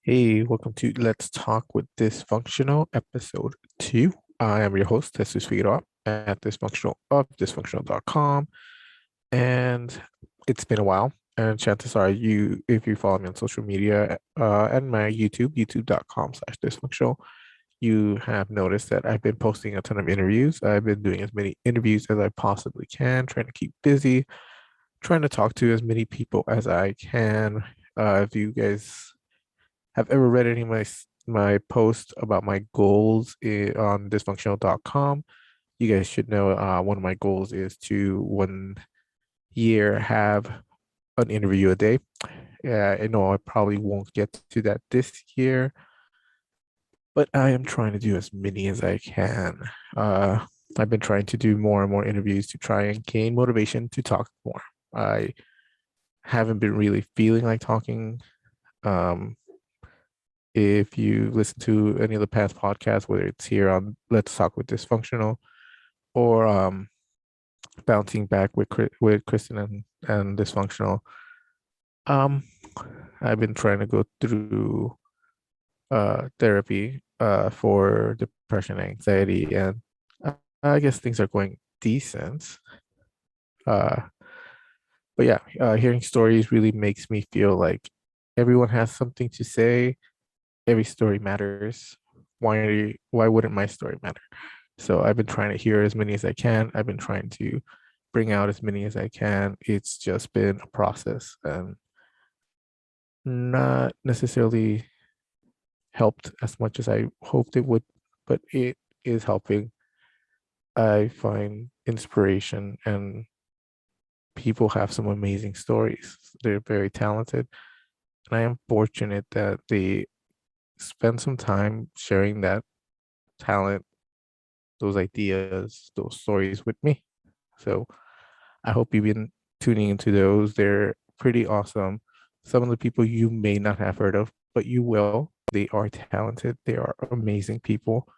Hey, welcome to Let's Talk with Dysfunctional, episode 2. I am your host, this is Figueroa at Dysfunctional of dysfunctional.com. And it's been a while. And chances are if you follow me on social media and my YouTube, youtube.com/dysfunctional, you have noticed that I've been posting a ton of interviews. I've been doing as many interviews as I possibly can, trying to keep busy, trying to talk to as many people as I can. If you guys have ever read any of my posts about my goals on dysfunctional.com, you guys should know one of my goals is to 1 year have an interview a day. Yeah, I know I probably won't get to that this year, but I am trying to do as many as I can. I've been trying to do more and more interviews to try and gain motivation to talk more. I haven't been really feeling like talking. Um, If you listen to any of the past podcasts, whether it's here on Let's Talk with Dysfunctional or bouncing back with Kristen and Dysfunctional, um, I've been trying to go through therapy for depression and anxiety, and I guess things are going decent. Uh, but yeah, hearing stories really makes me feel like everyone has something to say. Every story matters. Why wouldn't my story matter? So I've been trying to hear as many as I can. I've been trying to bring out as many as I can. It's just been a process and not necessarily helped as much as I hoped it would, but it is helping. I find inspiration and people have some amazing stories. They're very talented. And I am fortunate that they spend some time sharing that talent, those ideas, those stories with me. So I hope you've been tuning into those. They're pretty awesome. Some of the people you may not have heard of, but you will. They are talented. They are amazing people.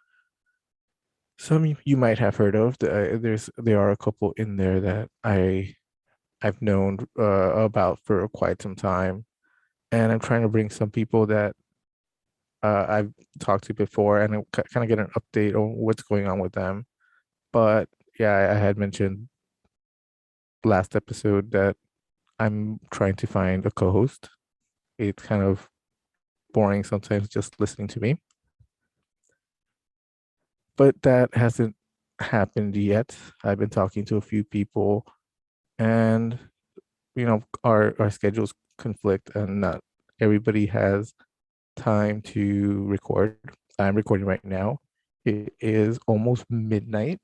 Some you might have heard of. There are a couple in there that I've known about for quite some time, and I'm trying to bring some people that I've talked to before, and kind of get an update on what's going on with them. But yeah, I had mentioned last episode that I'm trying to find a co-host. It's kind of boring sometimes just listening to me, but that hasn't happened yet. I've been talking to a few people, and our schedules conflict, and not everybody has time to record. I'm recording right now. It is almost midnight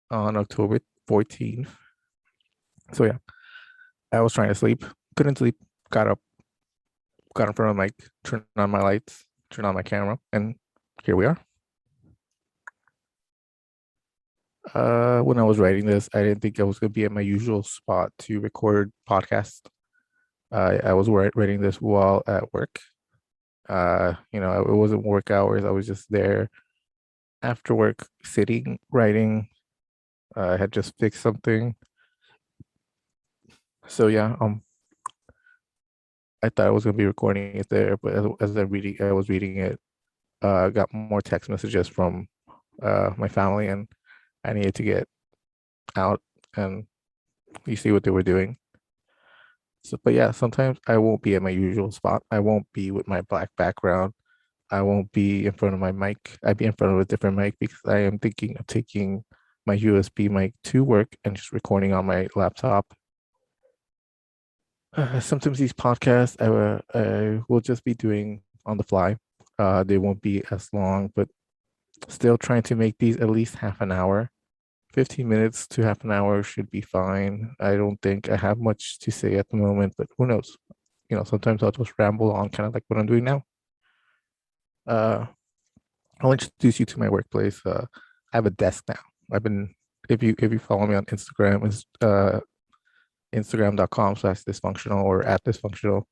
on October 14th. So yeah, I was trying to sleep, couldn't sleep, got up, got in front of the mic, turned on my lights, turned on my camera, and here we are. When I was writing this, I didn't think I was going to be at my usual spot to record podcast. I was writing this while at work. It wasn't work hours. I was just there after work, sitting, writing. I had just fixed something. So yeah, I thought I was going to be recording it there, but I was reading it, got more text messages from my family, and I needed to get out and you see what they were doing. So, but yeah, sometimes I won't be at my usual spot. I won't be with my black background. I won't be in front of my mic. I'd be in front of a different mic because I am thinking of taking my USB mic to work and just recording on my laptop. Sometimes these podcasts I will just be doing on the fly. They won't be as long, but still trying to make these at least half an hour. 15 minutes to half an hour should be fine. I don't think I have much to say at the moment, but who knows? Sometimes I'll just ramble on, kind of like what I'm doing now. Uh, I'll introduce you to my workplace. I have a desk now. I've been, if you follow me on Instagram, it's Instagram.com/dysfunctional or at dysfunctional.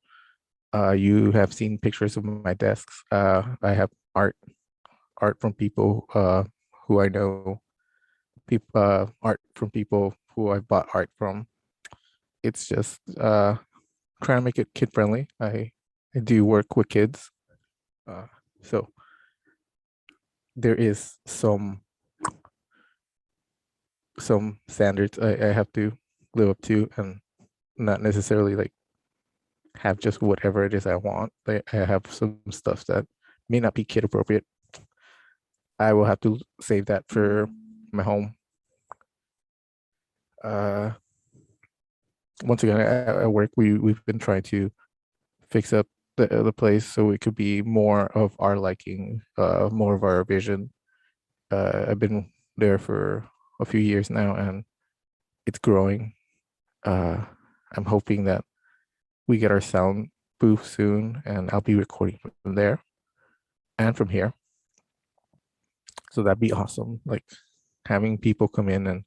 You have seen pictures of my desks. I have art from people who I know, art from people who I've bought art from. It's just trying to make it kid friendly. I do work with kids, So there is some standards I have to live up to, and not necessarily like have just whatever it is I want. Like I have some stuff that may not be kid appropriate. I will have to save that for my home. Uh, Once again, at work, we've been trying to fix up the place so it could be more of our liking, more of our vision. I've been there for a few years now, and it's growing. Uh, I'm hoping that we get our sound booth soon, and I'll be recording from there and from here. So that'd be awesome. Like having people come in and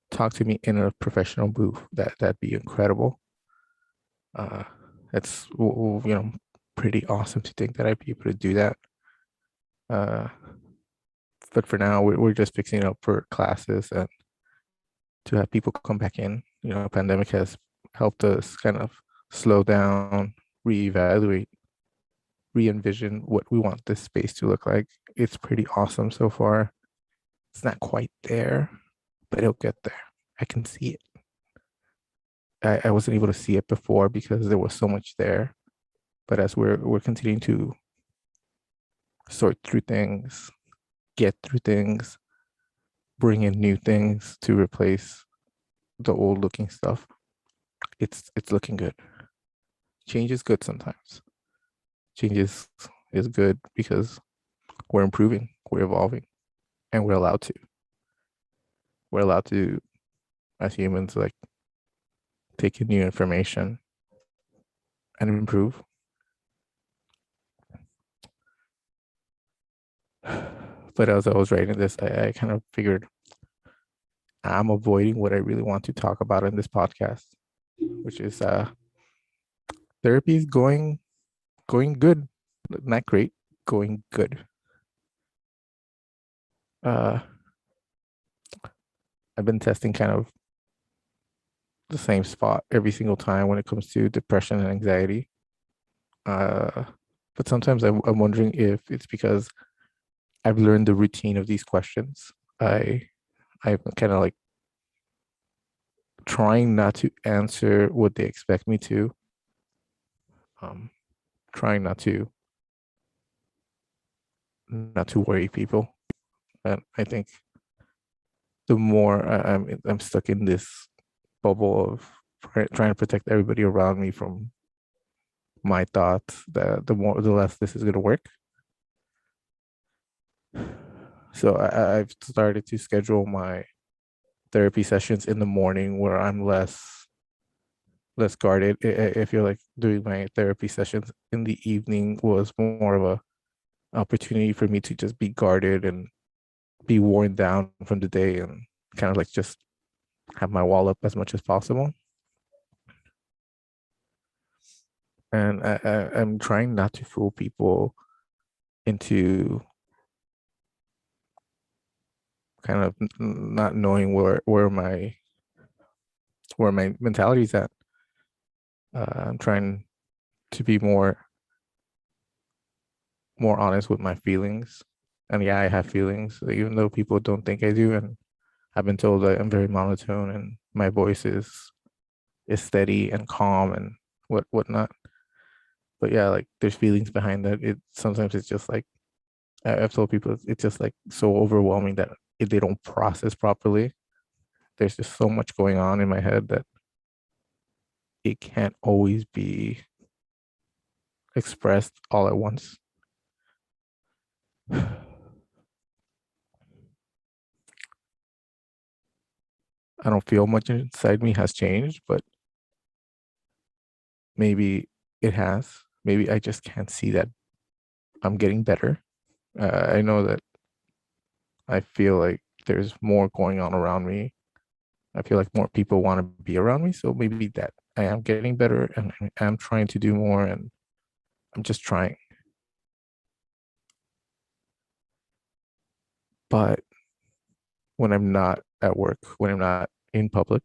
talk to me in a professional booth, that'd be incredible. Uh, it's pretty awesome to think that I'd be able to do that. Uh, but for now, we're just fixing it up for classes and to have people come back in. Pandemic has helped us kind of slow down, reevaluate, re-envision what we want this space to look like. It's pretty awesome so far. It's not quite there, but it'll get there. I can see it. I wasn't able to see it before because there was so much there. But as we're continuing to sort through things, get through things, bring in new things to replace the old looking stuff, it's looking good. Change is good sometimes. Change is good because we're improving, we're evolving, and we're allowed to. We're allowed to, as humans, like take in new information and improve. But as I was writing this, I kind of figured I'm avoiding what I really want to talk about in this podcast, which is therapy is going good, not great, going good. Uh, I've been testing kind of the same spot every single time when it comes to depression and anxiety. Uh, but sometimes I'm wondering if it's because I've learned the routine of these questions. I'm kind of like trying not to answer what they expect me to. Um, Trying not to worry people. And I think the more I'm stuck in this bubble of trying to protect everybody around me from my thoughts, the less this is going to work. So I've started to schedule my therapy sessions in the morning where I'm less guarded. I feel like doing my therapy sessions in the evening was more of a opportunity for me to just be guarded and be worn down from the day and kind of like just have my wall up as much as possible. And I'm trying not to fool people into kind of not knowing where my mentality is at. I'm trying to be more honest with my feelings. And yeah, I have feelings, even though people don't think I do. And I've been told that I'm very monotone and my voice is steady and calm and whatnot. But yeah, like there's feelings behind that. Sometimes it's just like I've told people it's just like so overwhelming that if they don't process properly, there's just so much going on in my head that it can't always be expressed all at once. I don't feel much inside me has changed, but maybe it has. Maybe I just can't see that I'm getting better. I know that I feel like there's more going on around me. I feel like more people want to be around me. So maybe that I am getting better and I'm trying to do more and I'm just trying. But when I'm not at work, when I'm not in public,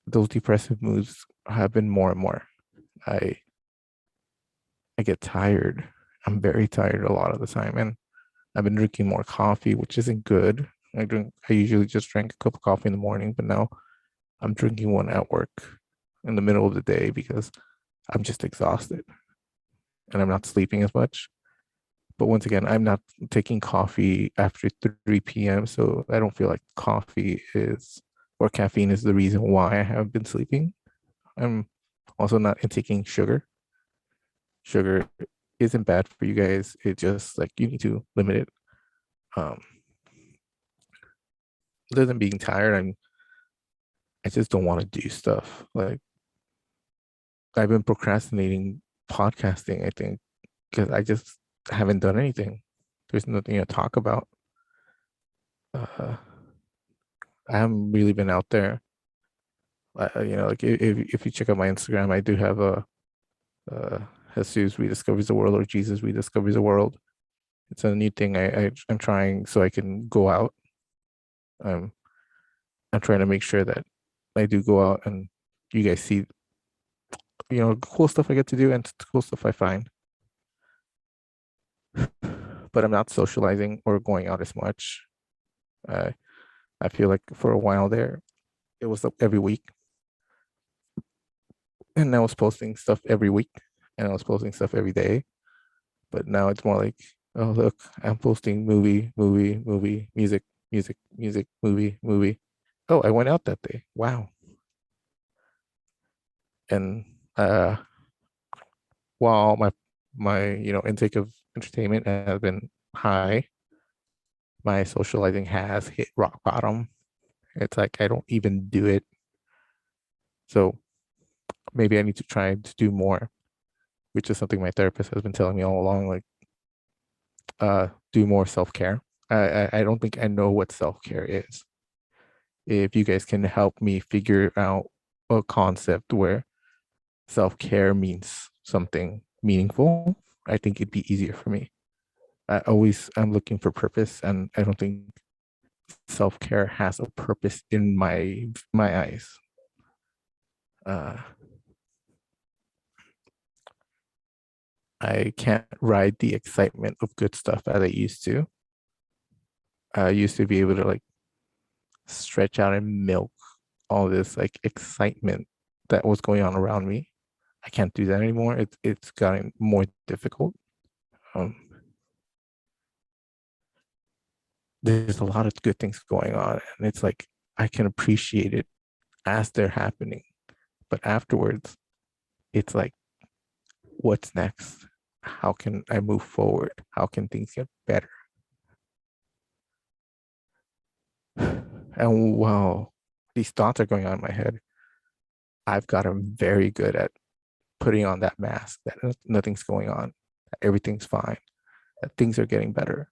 those depressive moods have been more and more. I I get tired. I'm very tired a lot of the time, and I've been drinking more coffee, which isn't good. I usually just drink a cup of coffee in the morning, but now I'm drinking one at work in the middle of the day because I'm just exhausted and I'm not sleeping as much. But once again, I'm not taking coffee after 3 p.m. So I don't feel like coffee is or caffeine is the reason why I haven't been sleeping. I'm also not taking sugar. Sugar isn't bad for you guys. It just like you need to limit it. Um, other than being tired, I just don't want to do stuff. Like I've been procrastinating podcasting, I think, because I just haven't done anything. There's nothing to talk about. Uh, I haven't really been out there. Like if you check out my Instagram, I do have a uh, Jesus rediscovers the world or Jesus rediscovers the world. It's a new thing I'm trying so I can go out. Um, I'm trying to make sure that I do go out and you guys see, cool stuff I get to do and cool stuff I find. But I'm not socializing or going out as much. Uh, I feel like for a while there, it was every week, and I was posting stuff every week, and I was posting stuff every day. But now it's more like, oh look, I'm posting movie, music, movie. Oh, I went out that day. Wow. And while my intake of entertainment has been high, my socializing has hit rock bottom. It's like I don't even do it. So maybe I need to try to do more, which is something my therapist has been telling me all along, like do more self-care. I don't think I know what self-care is. If you guys can help me figure out a concept where self-care means something meaningful, I think it'd be easier for me. I'm looking for purpose, and I don't think self-care has a purpose in my eyes. Uh, I can't ride the excitement of good stuff as I used to. I used to be able to like stretch out and milk all this like excitement that was going on around me. I can't do that anymore. It's gotten more difficult. Um, there's a lot of good things going on, and it's like I can appreciate it as they're happening, but afterwards, it's like, what's next? How can I move forward? How can things get better? And while these thoughts are going on in my head, I've gotten very good at putting on that mask that nothing's going on, that everything's fine, that things are getting better,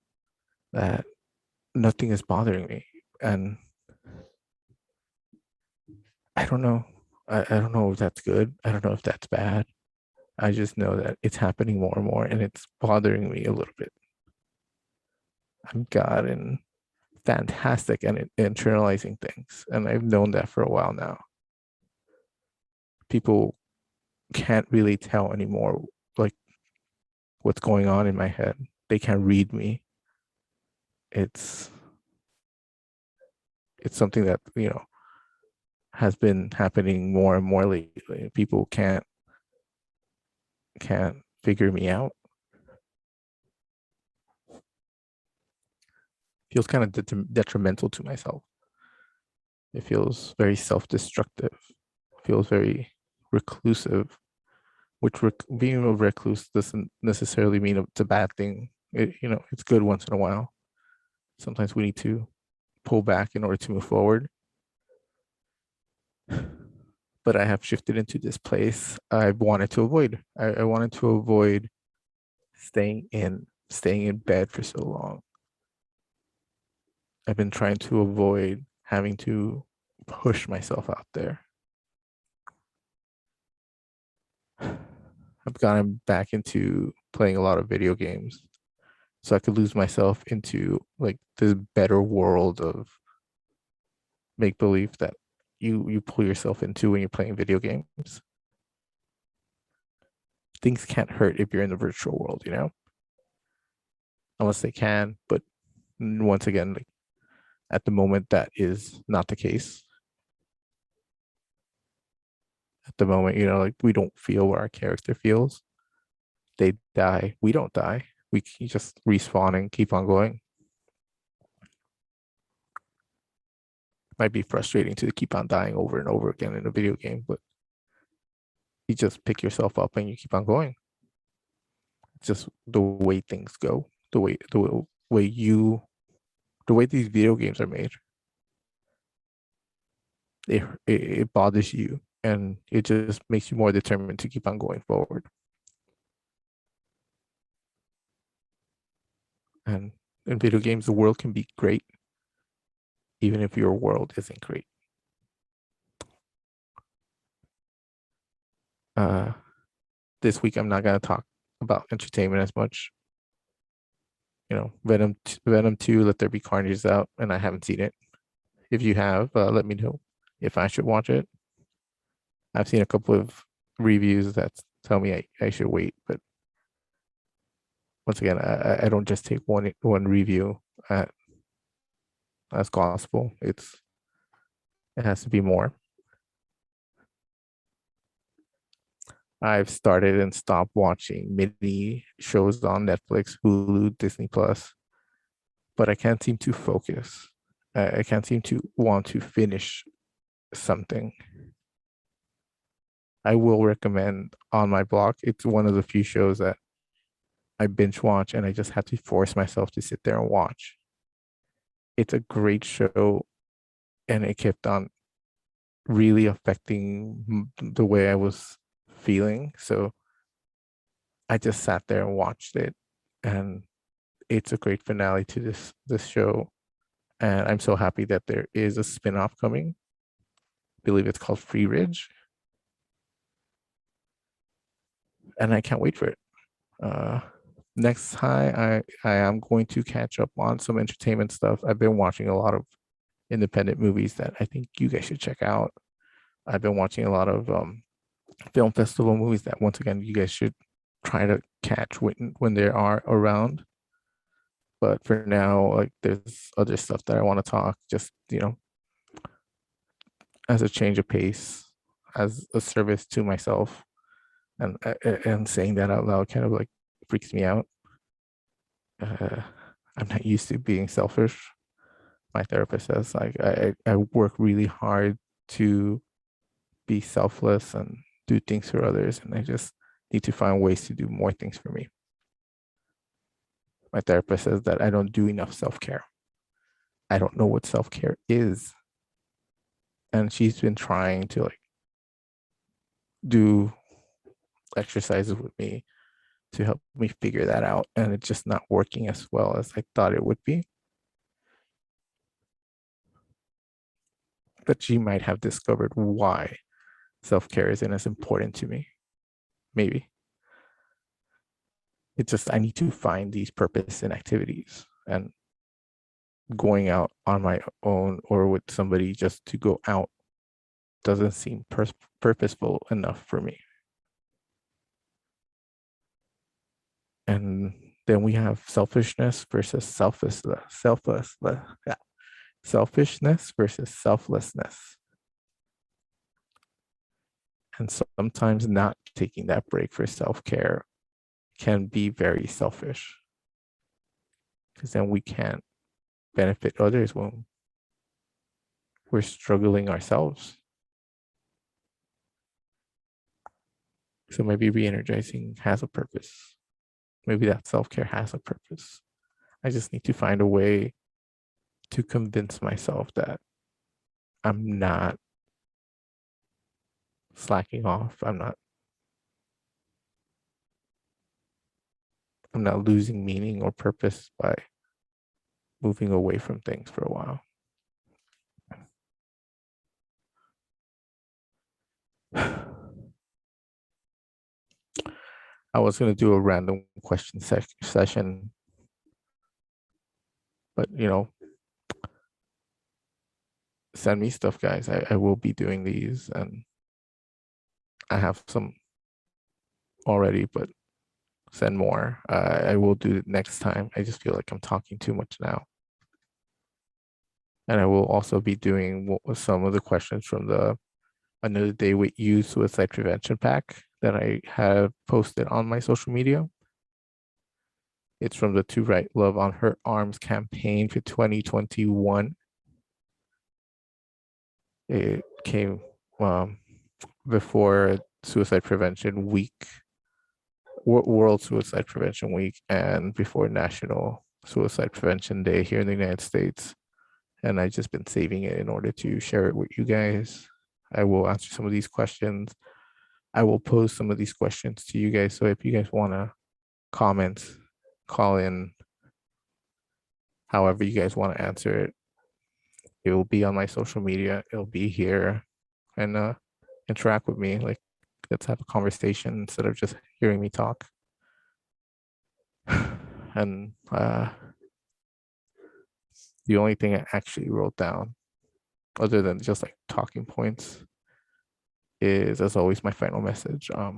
that nothing is bothering me. And I don't know. I don't know if that's good. I don't know if that's bad. I just know that it's happening more and more and it's bothering me a little bit. I've gotten fantastic at internalizing things, and I've known that for a while now. People can't really tell anymore like what's going on in my head. They can't read me. It's it's something that, has been happening more and more lately. People can't figure me out. Feels kind of detrimental to myself. It feels very self-destructive. Feels very reclusive, which being a recluse doesn't necessarily mean it's a bad thing. It's good once in a while. Sometimes we need to pull back in order to move forward. But I have shifted into this place I wanted to avoid. I wanted to avoid staying in bed for so long. I've been trying to avoid having to push myself out there. I've gotten back into playing a lot of video games so I could lose myself into like this better world of make believe that you pull yourself into when you're playing video games. things can't hurt if you're in the virtual world, unless they can. But once again, like at the moment, that is not the case. At the moment, like we don't feel what our character feels. They die, we don't die. We just respawn and keep on going. Might be frustrating to keep on dying over and over again in a video game, but you just pick yourself up and you keep on going. It's just the way things go, the way these video games are made. It bothers you, and it just makes you more determined to keep on going forward. And in video games, the world can be great, even if your world isn't great. This week, I'm not going to talk about entertainment as much. Venom 2, Let There Be Carnage is out, and I haven't seen it. If you have, let me know if I should watch it. I've seen a couple of reviews that tell me I should wait, but once again, I don't just take one review as gospel. It has to be more. I've started and stopped watching mini shows on Netflix, Hulu, Disney Plus, but I can't seem to focus. I can't seem to want to finish something. I will recommend On My Block. It's one of the few shows that I binge watch, and I just have to force myself to sit there and watch. It's a great show, and it kept on really affecting the way I was feeling. So I just sat there and watched it, and it's a great finale to this show. And I'm so happy that there is a spin-off coming. I believe it's called Free Ridge, and I can't wait for it. Next time, I am going to catch up on some entertainment stuff. I've been watching a lot of independent movies that I think you guys should check out. I've been watching a lot of film festival movies that, once again, you guys should try to catch when they are around. But for now, like, there's other stuff that I want to talk, just, as a change of pace, as a service to myself. And saying that out loud kind of like freaks me out. I'm not used to being selfish. My therapist says, like, I work really hard to be selfless and do things for others, and I just need to find ways to do more things for me. My therapist says that I don't do enough self-care. I don't know what self-care is. And she's been trying to, like, do exercises with me to help me figure that out, and it's just not working as well as I thought it would be. But she might have discovered why self-care isn't as important to me. Maybe it's just I need to find these purpose in activities, and going out on my own or with somebody just to go out doesn't seem purposeful enough for me. And then we have selfishness versus selfishness versus selflessness. And sometimes not taking that break for self-care can be very selfish, because then we can't benefit others when we're struggling ourselves. So maybe re-energizing has a purpose. Maybe that self-care has a purpose. I just need to find a way to convince myself that I'm not slacking off. I'm not losing meaning or purpose by moving away from things for a while. I was going to do a random question session, but send me stuff, guys. I will be doing these, and I have some already, but send more. I will do it next time. I just feel like I'm talking too much now. And I will also be doing some of the questions from the Another Day with You suicide prevention pack that I have posted on my social media. It's from the To Write Love on Her Arms campaign for 2021. It came before Suicide Prevention Week, World Suicide Prevention Week, and before National Suicide Prevention Day here in the United States. And I've just been saving it in order to share it with you guys. I will answer some of these questions. I will pose some of these questions to you guys. So if you guys want to comment, call in, however you guys want to answer it, it will be on my social media. It'll be here, and interact with me. Like, let's have a conversation instead of just hearing me talk. And the only thing I actually wrote down, other than just like talking points, is, as always, my final message. I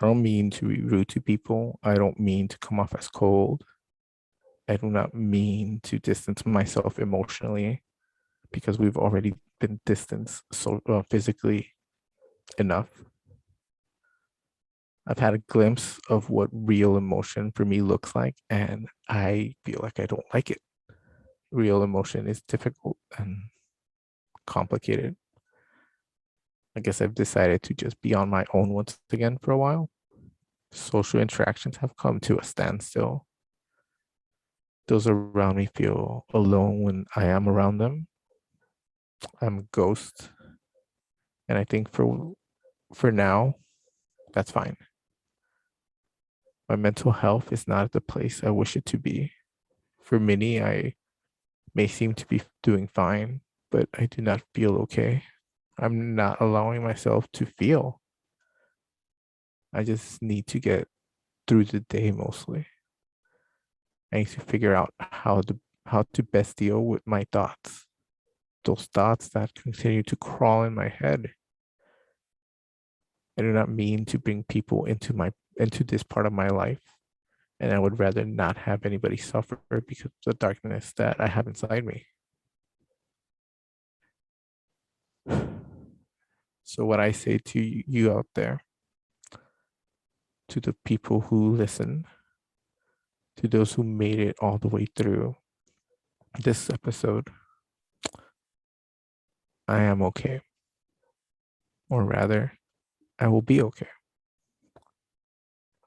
don't mean to be rude to people. I don't mean to come off as cold. I do not mean to distance myself emotionally, because we've already been distanced so physically enough. I've had a glimpse of what real emotion for me looks like, and I feel like I don't like it. Real emotion is difficult and complicated. I guess I've decided to just be on my own once again for a while. Social interactions have come to a standstill. Those around me feel alone when I am around them. I'm a ghost. And I think for now, that's fine. My mental health is not at the place I wish it to be. For many, I may seem to be doing fine, but I do not feel okay. I'm not allowing myself to feel. I just need to get through the day mostly. I need to figure out how to best deal with my thoughts. Those thoughts that continue to crawl in my head. I do not mean to bring people into this part of my life. And I would rather not have anybody suffer because of the darkness that I have inside me. So what I say to you out there, to the people who listen, to those who made it all the way through this episode, I am okay. Or rather, I will be okay.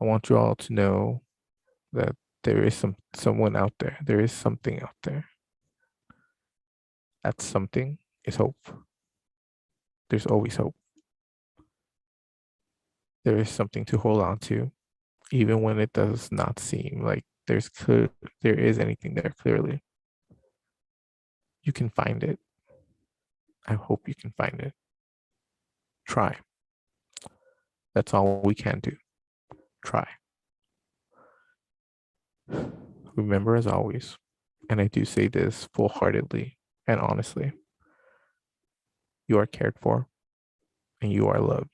I want you all to know that there is someone out there. There is something out there. That something is hope. There's always hope. There is something to hold on to, even when it does not seem like there is anything there clearly. You can find it. I hope you can find it. Try. That's all we can do. Try. Remember, as always, and I do say this full-heartedly and honestly, you are cared for and you are loved.